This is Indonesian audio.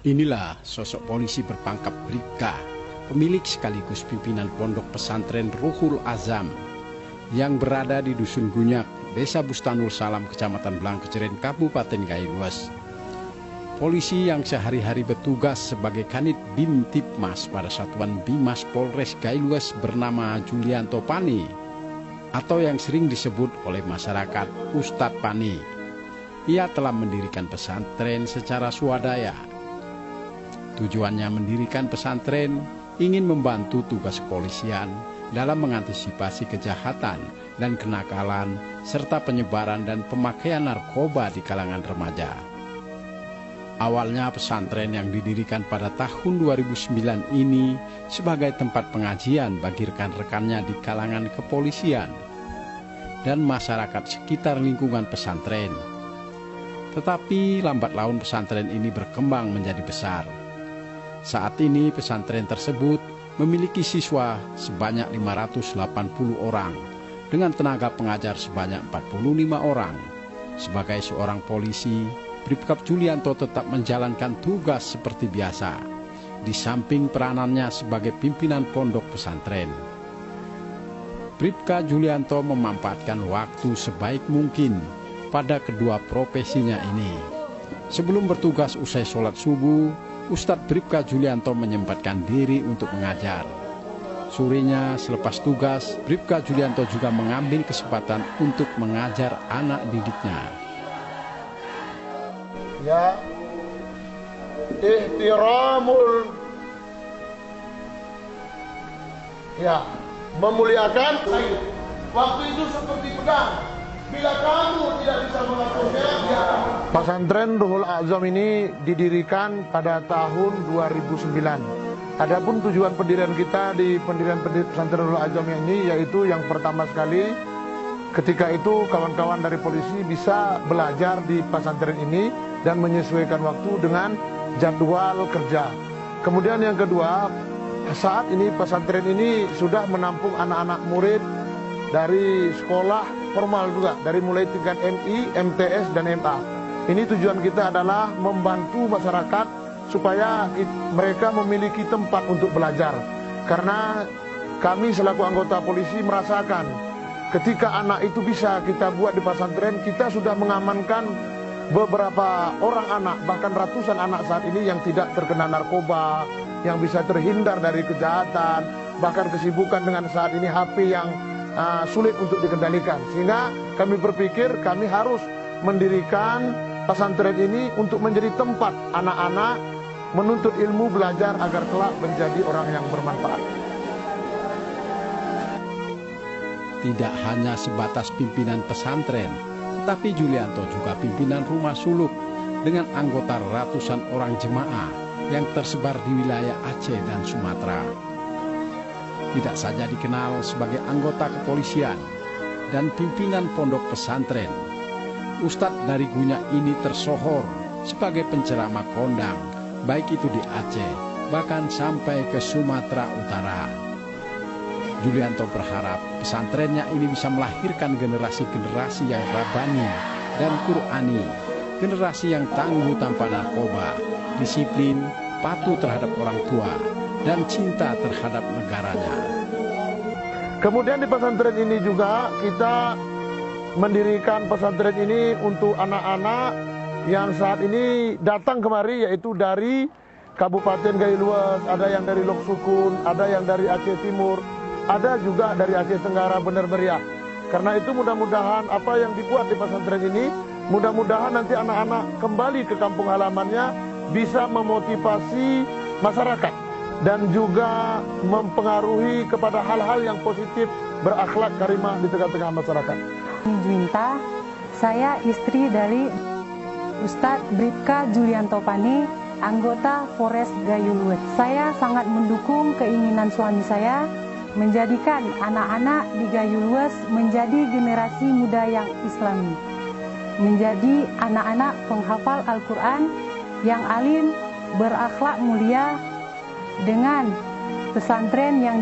Inilah sosok polisi berpangkat Bribka, pemilik sekaligus pimpinan pondok pesantren Ruhul Azam yang berada di Dusun Gunyak, Desa Bustanul Salam, Kecamatan Blangkeceren, Kabupaten Gaylues. Polisi yang sehari-hari bertugas sebagai Kanit Bimtipmas pada Satuan Bimas Polres Gaylues bernama Julianto Pani, atau yang sering disebut oleh masyarakat Ustadz Pani. Ia telah mendirikan pesantren secara swadaya. Tujuannya mendirikan pesantren ingin membantu tugas kepolisian dalam mengantisipasi kejahatan dan kenakalan serta penyebaran dan pemakaian narkoba di kalangan remaja. Awalnya pesantren yang didirikan pada tahun 2009 ini sebagai tempat pengajian bagi rekan-rekannya di kalangan kepolisian dan masyarakat sekitar lingkungan pesantren. Tetapi lambat laun pesantren ini berkembang menjadi besar. Saat ini pesantren tersebut memiliki siswa sebanyak 580 orang dengan tenaga pengajar sebanyak 45 orang. Sebagai seorang polisi, Bribka Julianto tetap menjalankan tugas seperti biasa, di samping peranannya sebagai pimpinan pondok pesantren. Bribka Julianto memanfaatkan waktu sebaik mungkin pada kedua profesinya ini. Sebelum bertugas usai sholat subuh, Ustadz Bribka Julianto menyempatkan diri untuk mengajar. Sorenya selepas tugas, Bribka Julianto juga mengambil kesempatan untuk mengajar anak didiknya. Ya, ihtiramul, ya, memuliakan. Waktu itu seperti pedang. Bila kamu tidak bisa melakukannya, ya. Pesantren Ruhul Azam ini didirikan pada tahun 2009. Adapun tujuan pendirian kita di pendirian pesantren Ruhul Azam ini yaitu yang pertama sekali, ketika itu kawan-kawan dari polisi bisa belajar di pesantren ini dan menyesuaikan waktu dengan jadwal kerja. Kemudian yang kedua, saat ini pesantren ini sudah menampung anak-anak murid dari sekolah formal juga, dari mulai tingkat MI, MTS, dan MA. Ini tujuan kita adalah membantu masyarakat supaya mereka memiliki tempat untuk belajar. Karena kami selaku anggota polisi merasakan ketika anak itu bisa kita buat di pesantren, kita sudah mengamankan beberapa orang anak, bahkan ratusan anak saat ini yang tidak terkena narkoba, yang bisa terhindar dari kejahatan, bahkan kesibukan dengan saat ini HP yang sulit untuk dikendalikan. Sehingga kami berpikir kami harus mendirikan pesantren ini untuk menjadi tempat anak-anak menuntut ilmu, belajar agar kelak menjadi orang yang bermanfaat. Tidak hanya sebatas pimpinan pesantren, tetapi Julianto juga pimpinan rumah suluk dengan anggota ratusan orang jemaah yang tersebar di wilayah Aceh dan Sumatera. Tidak saja dikenal sebagai anggota kepolisian dan pimpinan pondok pesantren, Ustadz dari Gunyak ini tersohor sebagai penceramah kondang, baik itu di Aceh, bahkan sampai ke Sumatera Utara. Julianto berharap pesantrennya ini bisa melahirkan generasi-generasi yang rabani dan Qur'ani, generasi yang tangguh tanpa narkoba, disiplin, patuh terhadap orang tua, dan cinta terhadap negaranya. Kemudian di pesantren ini juga kita mendirikan pesantren ini untuk anak-anak yang saat ini datang kemari, yaitu dari Kabupaten Gaylues, ada yang dari Lok Sukun, ada yang dari Aceh Timur, ada juga dari Aceh Tenggara Bener Meriah. Karena itu mudah-mudahan apa yang dibuat di pesantren ini, mudah-mudahan nanti anak-anak kembali ke kampung halamannya bisa memotivasi masyarakat dan juga mempengaruhi kepada hal-hal yang positif, berakhlak karimah di tengah-tengah masyarakat. Juwinta, saya istri dari Ustadz Bribka Julianto Pani, anggota Polres Gaylues. Saya sangat mendukung keinginan suami saya menjadikan anak-anak di Gaylues menjadi generasi muda yang islami, menjadi anak-anak penghafal Al-Quran yang alim, berakhlak mulia, dengan pesantren yang